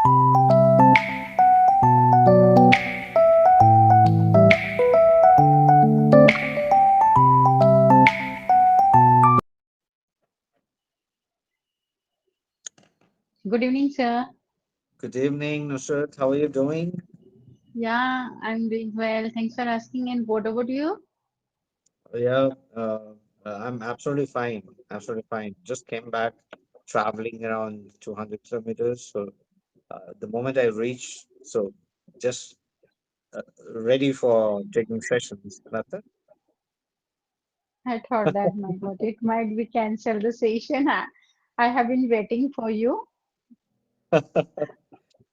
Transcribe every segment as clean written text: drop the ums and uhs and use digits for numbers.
Good evening, sir. Good evening, Nusrat. How are you doing? Yeah, I'm doing well. Thanks for asking. And what about you? Yeah, I'm absolutely fine. Absolutely fine. Just came back traveling around 200 kilometers. So the moment I reach, so just uh, ready for taking sessions. That's it. I thought that my God, it might be cancel the session. I have been waiting for you.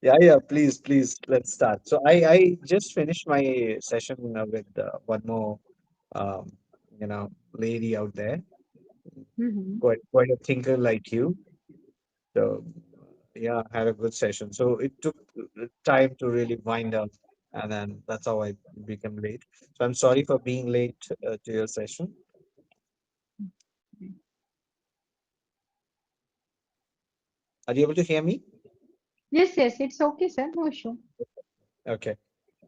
Yeah, yeah. Please, let's start. So I just finished my session with one more, um, lady out there, Hmm. quite a thinker like you. So yeah, I had a good session. So it took time to really wind up, and then that's how I became late. So I'm sorry for being late to your session. Are you able to hear me? Yes, yes, it's okay, sir. No issue. Okay.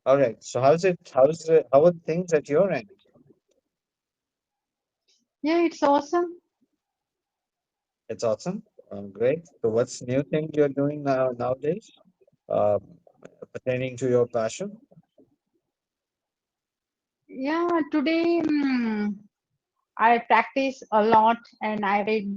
All right. So how's it? How are things at your end? Yeah, it's awesome. It's awesome. Great. So what's new thing you're doing nowadays? Um, Pertaining to your passion? Yeah, today I practice a lot and I read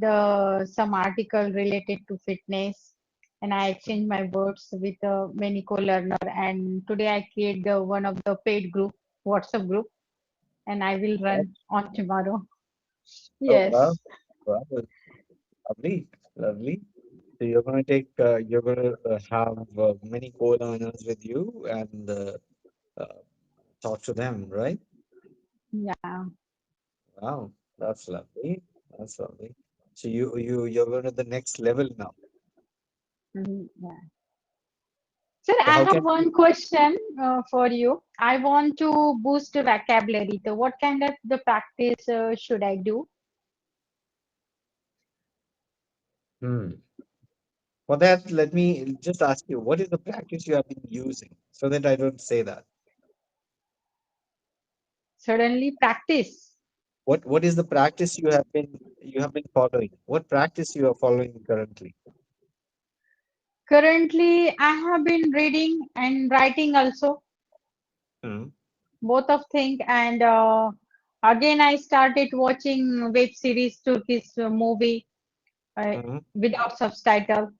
some article related to fitness and I exchange my words with many co-learner and today I create the one of the paid group, WhatsApp group and I will Oh, run on tomorrow. oh, wow. Yes. Wow. Lovely. Lovely. So you're going to have many co-learners with you and uh, talk to them, right? Yeah. Wow, that's lovely. That's lovely. So you're going to the next level now. Yeah. Sir, So I how have can one question for you. I want to boost the vocabulary. So what kind of the practice should I do? hmm. For that, let me just ask you, what is the practice you have been using so that I don't say that? Suddenly practice. What is the practice you have been following? What practice you are following currently? Currently, I have been reading and writing also, Hmm. both of things. And again, I started watching web series, Turkish movie Hmm. without subtitle.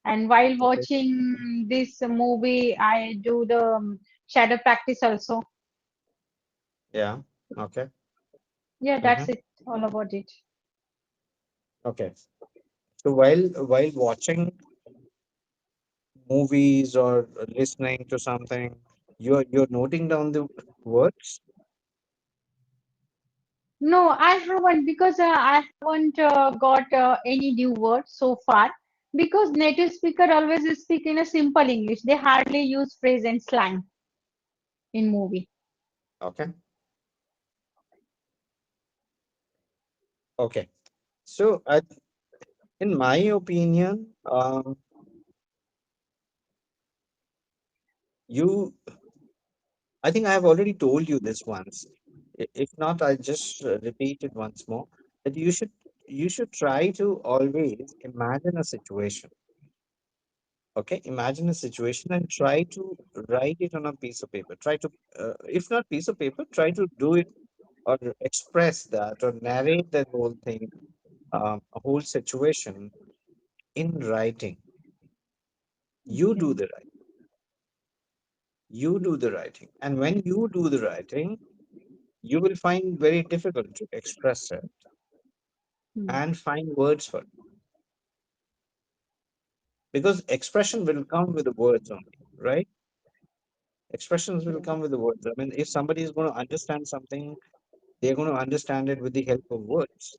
And while Okay. watching this movie, I do the shadow practice also. Yeah. Okay. Yeah, Hmm. that's it. All about it. Okay. So while watching movies or listening to something, you're noting down the words. No, I haven't because I haven't got any new words so far. Because native speaker always speak in a simple English. They hardly use phrase and slang in movie. Okay. Okay. So in my opinion, you I think I have already told you this once. If not, I'll just repeat it once more. That you should try to always imagine a situation. Okay, imagine a situation and try to write it on a piece of paper. Try to, if not piece of paper, try to do it or express that or narrate that whole thing, a whole situation in writing. You do Okay. the writing. You do the writing, and when you do the writing, you will find very difficult to express it Hmm. and find words for it because expression will come with the words only, right? Expressions will come with the words. I mean, if somebody is going to understand something, they're going to understand it with the help of words.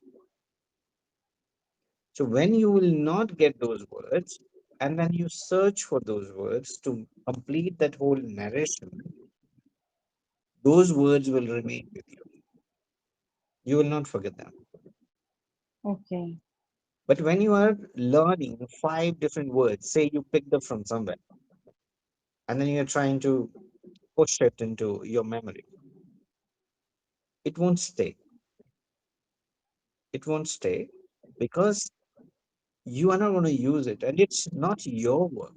So when you will not get those words, and then you search for those words to complete that whole narration, those words will remain with you. You will not forget them. Okay. But when you are learning five different words, say you picked up from somewhere, and then you're trying to push it into your memory, it won't stay. It won't stay because you are not going to use it. And it's not your work.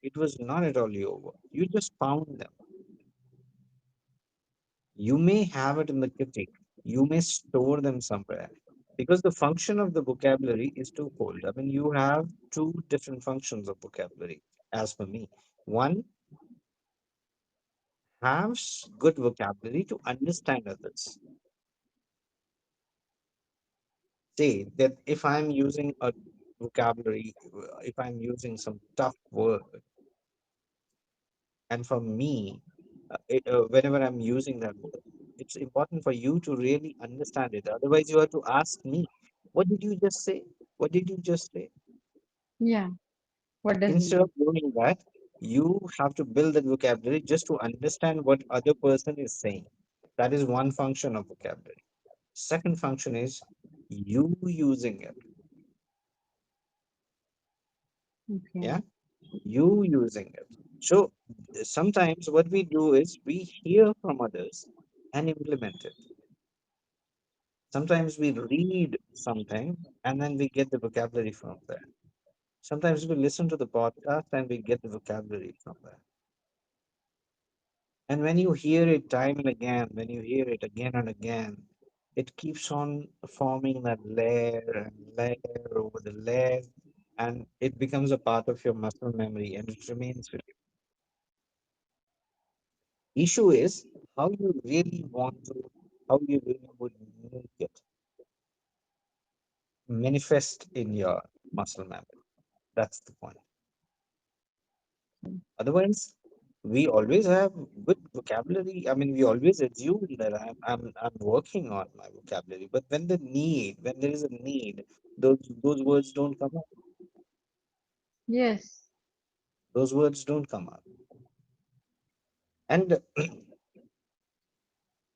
It was not at all your work. You just found them. You may have it in the kitchen. You may store them somewhere. Because the function of the vocabulary is twofold. I mean, you have two different functions of vocabulary, as per me. One, have good vocabulary to understand others. Say that if I'm using a vocabulary, if I'm using some tough word, and for me, whenever I'm using that word, it's important for you to really understand it. Otherwise, you have to ask me, what did you just say? What did you just say? Yeah. What does it Instead of mean? doing that, you have to build that vocabulary just to understand what other person is saying. That is one function of vocabulary. Second function is you using it. Okay. Yeah, you using it. So sometimes what we do is we hear from others and implement it. Sometimes we read something and then we get the vocabulary from there. Sometimes we listen to the podcast and we get the vocabulary from there. And when you hear it time and again, when you hear it again and again, it keeps on forming that layer and layer over the layer, and it becomes a part of your muscle memory and it remains with you. Issue is how you really want to, how you really would make it manifest in your muscle memory. That's the point. Otherwise, we always have good vocabulary. I mean, we always assume that I'm working on my vocabulary, but when there is a need, those words don't come up. Yes. Those words don't come up. And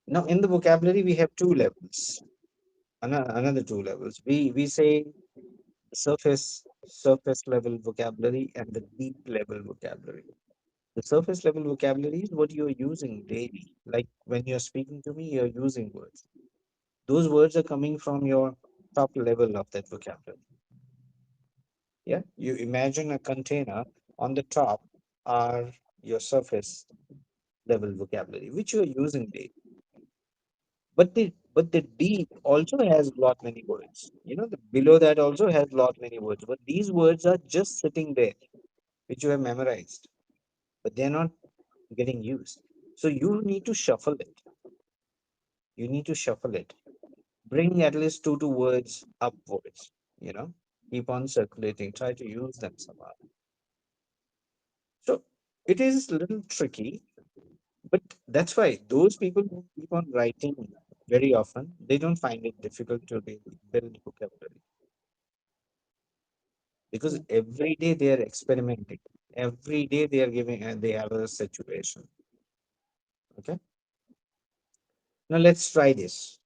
now in the vocabulary we have two levels. Another two levels. We say surface level vocabulary and the deep level vocabulary. The surface level vocabulary is what you're using daily. Like when you're speaking to me, you're using words. Those words are coming from your top level of that vocabulary. Yeah. You imagine a container, on the top are your surface level vocabulary, which you're using daily. But the deep also has lot many words. The below that also has lot many words. But these words are just sitting there, which you have memorized, but they're not getting used. So you need to shuffle it. You need to shuffle it. Bring at least two words upwards, you know, keep on circulating, try to use them somehow. So it is a little tricky, but that's why those people who keep on writing very often, they don't find it difficult to really build vocabulary because every day they are experimenting. Every day they are giving, and they have a situation. Okay. Now let's try this.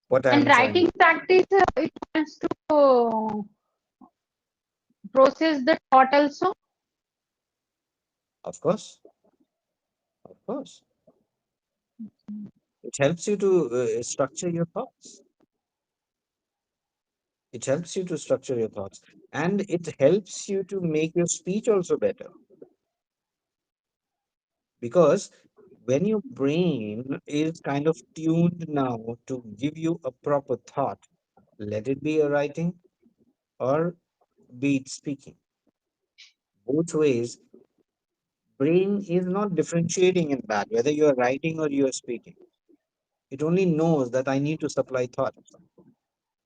What I And am trying writing to, practice, it wants to process the thought also. of course, of course, it helps you to structure your thoughts. It helps you to structure your thoughts, and it helps you to make your speech also better because when your brain is kind of tuned now to give you a proper thought, let it be a writing or be it speaking, both ways, brain is not differentiating in that whether you are writing or you are speaking. It only knows that I need to supply thought,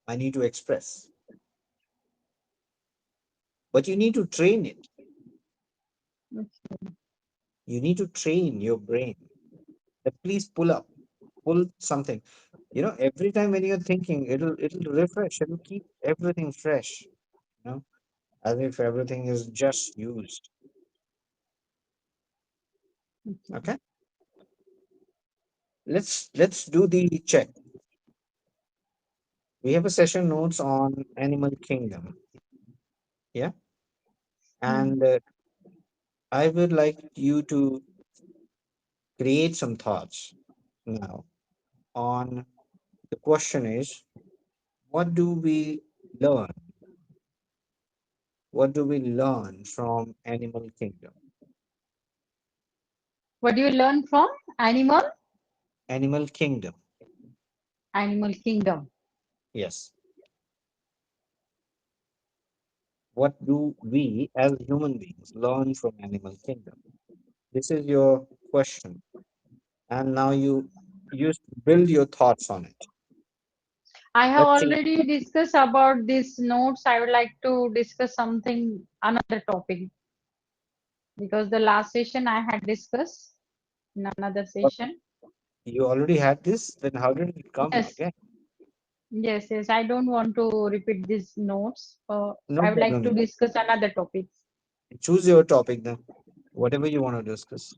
I need to express, but you need to train it. You need to train your brain that please pull something. Every time when you're thinking, it'll refresh, it'll keep everything fresh, you know, as if everything is just used. Okay. Okay, let's do the check. We have a session notes on animal kingdom. Yeah. Hmm. And I would like you to create some thoughts now on the question is, what do we learn? What do we learn from animal kingdom? What do you learn from Animal kingdom. animal kingdom? Yes. What do we as human beings learn from animal kingdom? This is your question. And now you build your thoughts on it. I have Let's see. already discussed about these notes. I would like to discuss something, another topic, because the last session I had discussed in another What, session. you already had this, then how did it come Yes, again? yes. I don't want to repeat these notes. No I would like problem. to discuss another topic. Choose your topic then. Whatever you want to discuss.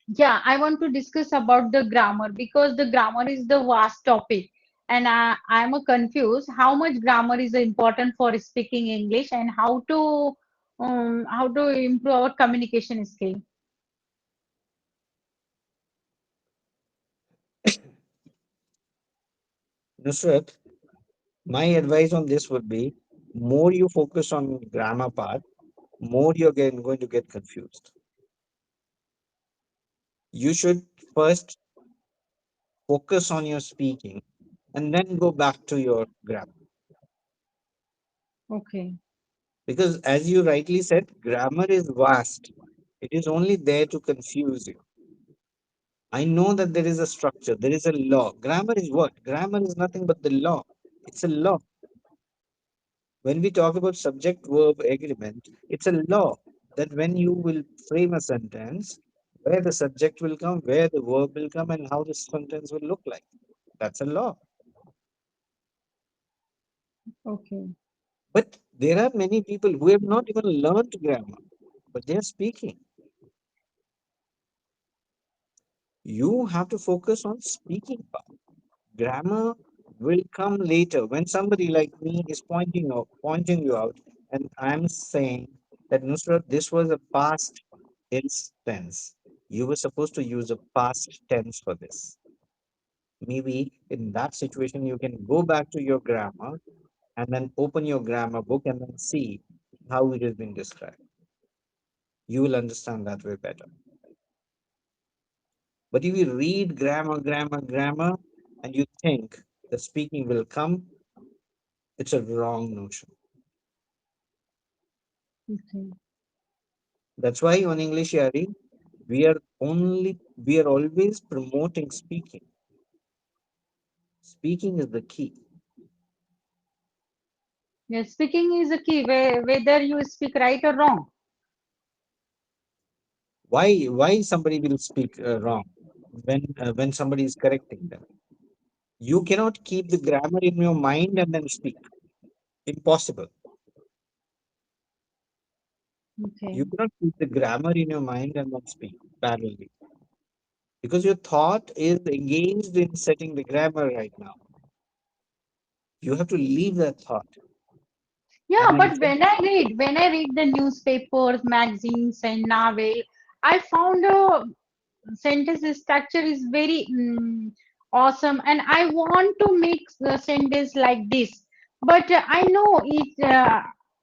Yeah, I want to discuss about the grammar because the grammar is the vast topic, and I'm a confused how much grammar is important for speaking English and how to improve our communication skill. Nusrat, my advice on this would be more you focus on grammar part, more going to get confused. You should first focus on your speaking and then go back to your grammar. Okay, Because as you rightly said, grammar is vast. It is only there to confuse you. I know that there is a structure, there is a law. Grammar is what? Grammar is nothing but the law. It's a law. When we talk about subject verb agreement, it's a law that when you will frame a sentence, where the subject will come, where the verb will come, and how the sentence will look like. That's a law. okay. But there are many people who have not even learned grammar, but they are speaking. You have to focus on speaking part. Grammar will come later when somebody like me is pointing you out, and I'm saying that Nusrat, this was a past tense. You were supposed to use a past tense for this. Maybe in that situation, you can go back to your grammar and then open your grammar book and then see how it has been described. You will understand that way better. But if you read grammar, and you think the speaking will come, it's a wrong notion. Okay. That's why on Englishyaari, we are always promoting speaking. Speaking is the key. Yes, speaking is a key, whether you speak right or wrong. Why somebody will speak wrong when somebody is correcting them? You cannot keep the grammar in your mind and then speak. Impossible. Okay. You cannot keep the grammar in your mind and then speak parallelly because your thought is engaged in setting the grammar right now. You have to leave that thought and Yeah, then but when I read the newspapers, magazines, and novel, I found a sentence structure is very awesome, and I want to make the sentence like this. But I know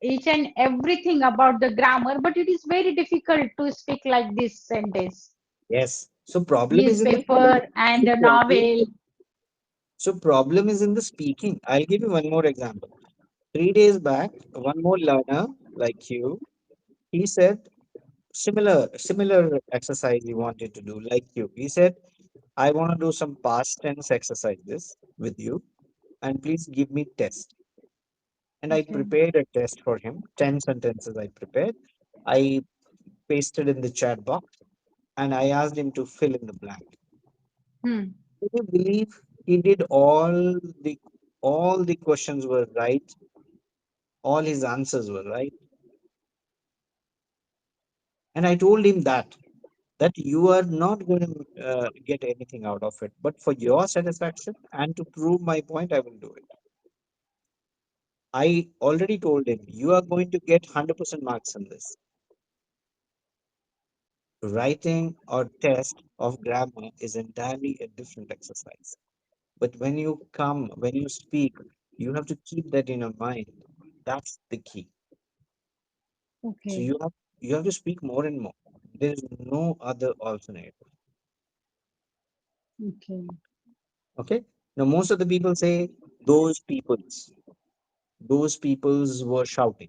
each and everything about the grammar, but it is very difficult to speak like this sentence. yes. So problem is in the Newspaper and so a problem, novel. so problem is in the speaking. I'll give you one more example. 3 days back, one more learner like you, he said similar exercise he wanted to do like you. He said, I want to do some past tense exercises with you, and please give me test. And I Okay. prepared a test for him. 10 sentences I prepared. I pasted in the chat box, and I asked him to fill in the blank. Hmm. Can you believe he did all the questions were right, all his answers were right, and I told him that you are not going to get anything out of it, but for your satisfaction and to prove my point, I will do it. I already told him, you are going to get 100% marks in this. Writing or test of grammar is entirely a different exercise. But when you speak, you have to keep that in your mind. That's the key. So Okay. you have to speak more and more. There is no other alternative. Okay. Okay. Now most of the people say those peoples, those peoples were shouting.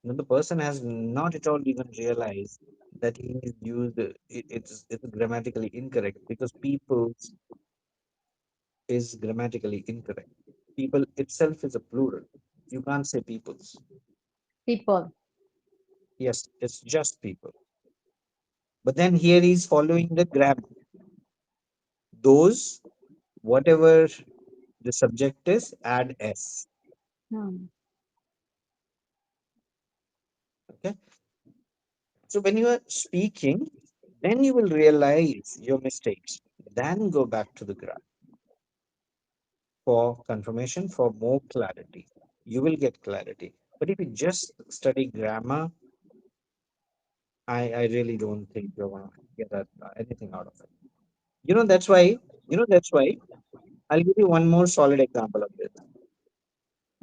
Now the person has not at all even realized that he is used. It's grammatically incorrect because peoples is grammatically incorrect. People itself is a plural. You can't say peoples. People. Yes, it's just people. But then here he's following the grammar. Those, whatever the subject is, add S. Hmm. Okay. So when you are speaking, then you will realize your mistakes. Then go back to the grammar for confirmation, for more clarity. You will get clarity. But if you just study grammar, I really don't think you're gonna get anything out of it. That's why I'll give you one more solid example of this.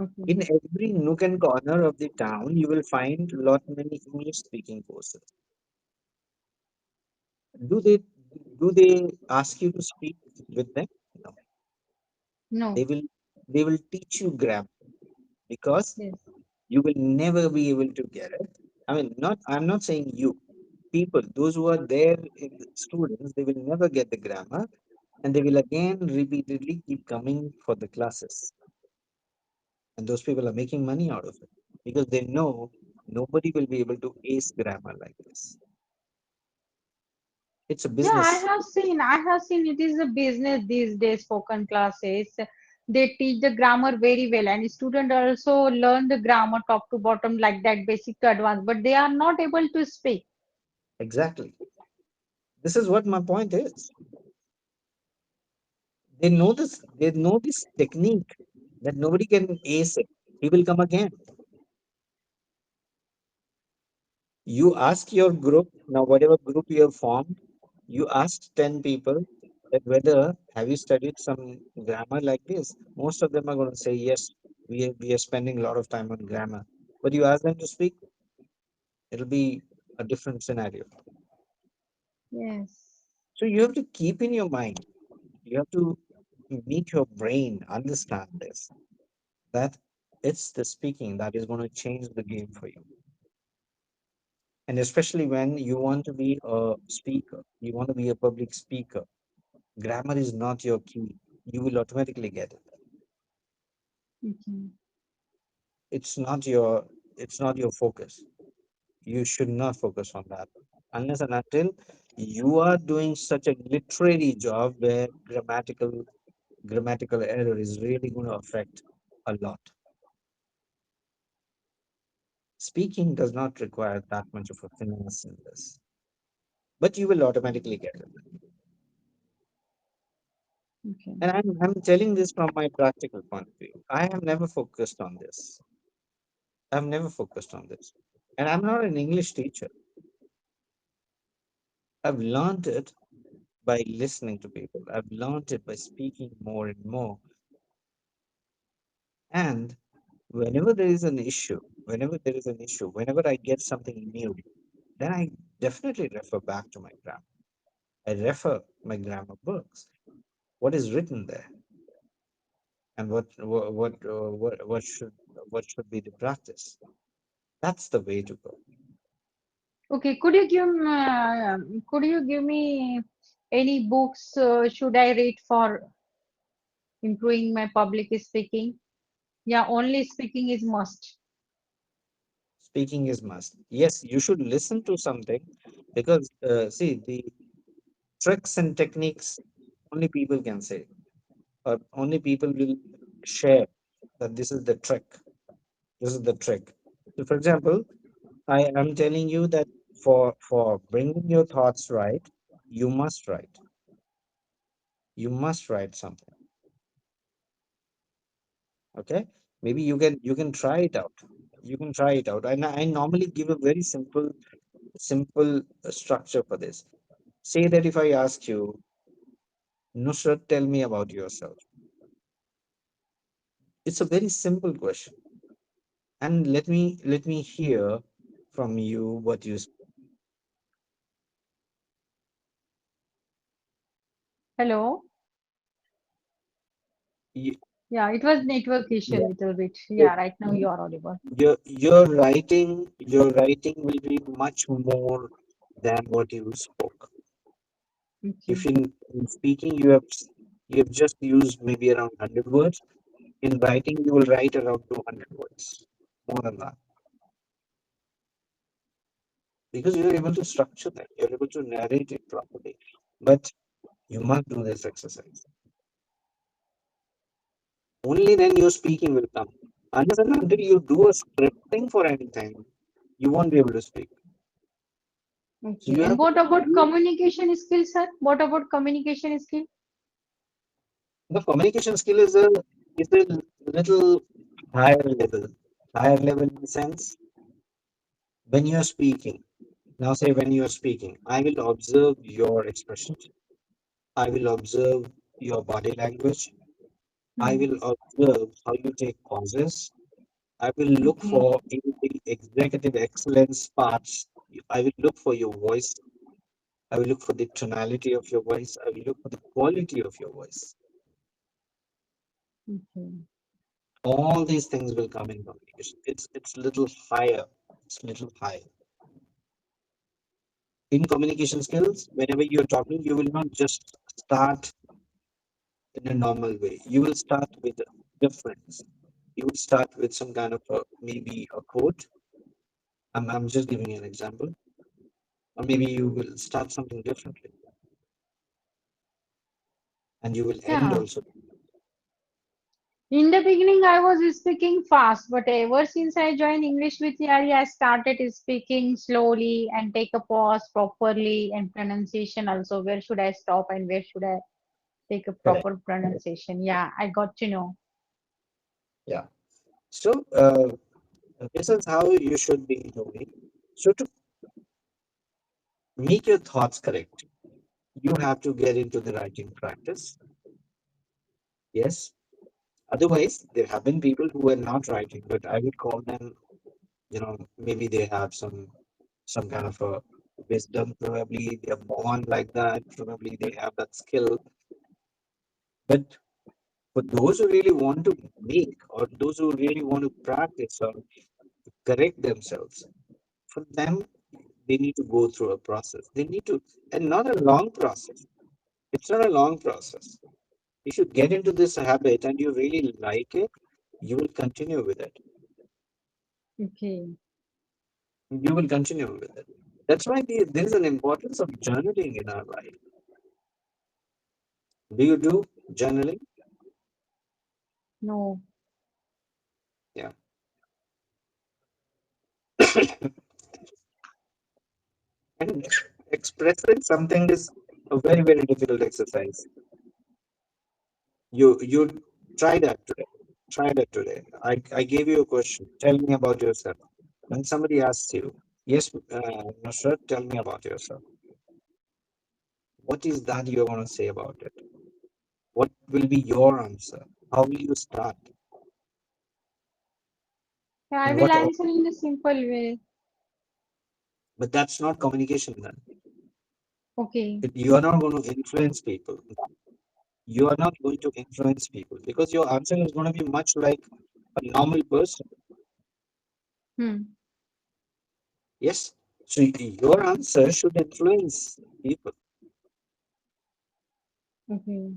Okay. In every nook and corner of the town, you will find lot many English speaking courses. Do they do they ask you to speak with them? No. No. They will they will teach you grammar because Yes. you will never be able to get it. I mean, not I'm not saying you. People, those who are there in the students, they will never get the grammar and they will again repeatedly keep coming for the classes. And those people are making money out of it because they know nobody will be able to ace grammar like this. It's a Yeah, I business. have seen. I have seen it is a business these days. Spoken classes. They teach the grammar very well, and students also learn the grammar top to bottom like that, basic to advanced. But they are not able to speak. Exactly. This is what my point is. They know this technique that nobody can ace it. He will come again. You ask your group, now whatever group you have formed, you ask 10 people that whether have you studied some grammar like this. Most of them are going to say yes, we are spending a lot of time on grammar. But you ask them to speak, it'll be a different scenario. Yes. So you have to keep in your mind, you have to make your brain understand this, that it's the speaking that is going to change the game for you. And especially when you want to be a speaker, you want to be a public speaker, grammar is not your key. You will automatically get it. Okay. It's not your it's not your focus. You should not focus on that unless and until you are doing such a literary job where grammatical error is really going to affect a lot. Speaking does not require that much of a finesse in this, but you will automatically get it. Okay. And I'm telling this from my practical point of view. I have never focused on this. I've never focused on this. And I'm not an English teacher. I've learned it by listening to people. I've learned it by speaking more and more. And whenever I get something new, then I definitely refer back to my grammar. I refer my grammar books. What is written there, and what should be the practice? That's the way to go. Okay. Could you give me any books should I read for improving my public speaking? Yeah, only speaking is must. Speaking is must. Yes, you should listen to something because see the tricks and techniques only people can say, or only people will share that this is the trick. This is the trick. So, for example, I am telling you that for bringing your thoughts right, you must write. You must write something. Okay, maybe you can try it out. You can try it out, and I normally give a very simple structure for this. Say that if I ask you, Nusrat, tell me about yourself. It's a very simple question, and let me hear from you what Hello. you Yeah, it was network issue a yeah, little bit. so Yeah, right now you are audible. your writing will be much more than what you spoke. Okay. If in speaking you have just used maybe around 100 words, in writing you will write around 200 words, more than that, because you're able to structure that, you're able to narrate it properly. But you must do this exercise. Only then your speaking will come. Unless and until you do a scripting for anything, you won't be able to speak. So Okay. you And have to what about use communication skill, sir? What about communication skill? the communication skill is a little higher level. Higher level in the sense when you're speaking. Now say when you're speaking, I will observe your expressions. I will observe your body language. I Hmm. will observe how you take pauses. I will look Okay. for in the executive excellence parts. I will look for your voice. I will look for the tonality of your voice. I will look for the quality of your voice. Okay. All these things will come in communication. It's little higher. It's little higher. In communication skills, whenever you're talking, you will not just start in a normal way. You will start with a difference. You will start with some kind of maybe a quote. I'm just giving you an example. Or maybe you will start something differently and you will end Yeah. also. In the beginning, I was speaking fast, but ever since I joined English with Yari, I started speaking slowly and take a pause properly and pronunciation also. Where should I stop and where should I take a Correct. proper pronunciation? Yeah, I got to know. Yeah. So this is how you should be doing. So to make your thoughts correct, you have to get into the writing practice. Yes. Otherwise, there have been people who are not writing, but I would call them, maybe they have some kind of a wisdom. Probably they're born like that. Probably they have that skill. But for those who really want to make, or those who really want to practice or correct themselves, for them, they need to go through a process. They need to, and not a long process. It's not a long process. If you get into this habit and you really like it, you will continue with it. Okay. You will continue with it. That's why there is an importance of journaling in our life. Do you do journaling? No. Yeah. And expressing something is a very, very difficult exercise. You try that today. Try that today. I gave you a question. Tell me about yourself. When somebody asks you, yes, Nusrat, tell me about yourself. What is that you're going to say about it? What will be your answer? How will you start? Yeah, I In will what order? answer in a simple way. But that's not communication then. Okay. You are not going to influence people. You are not going to influence people because your answer is going to be much like a normal person. Hmm. Yes. So your answer should influence people. Okay.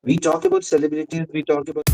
We talk about celebrities, we talk about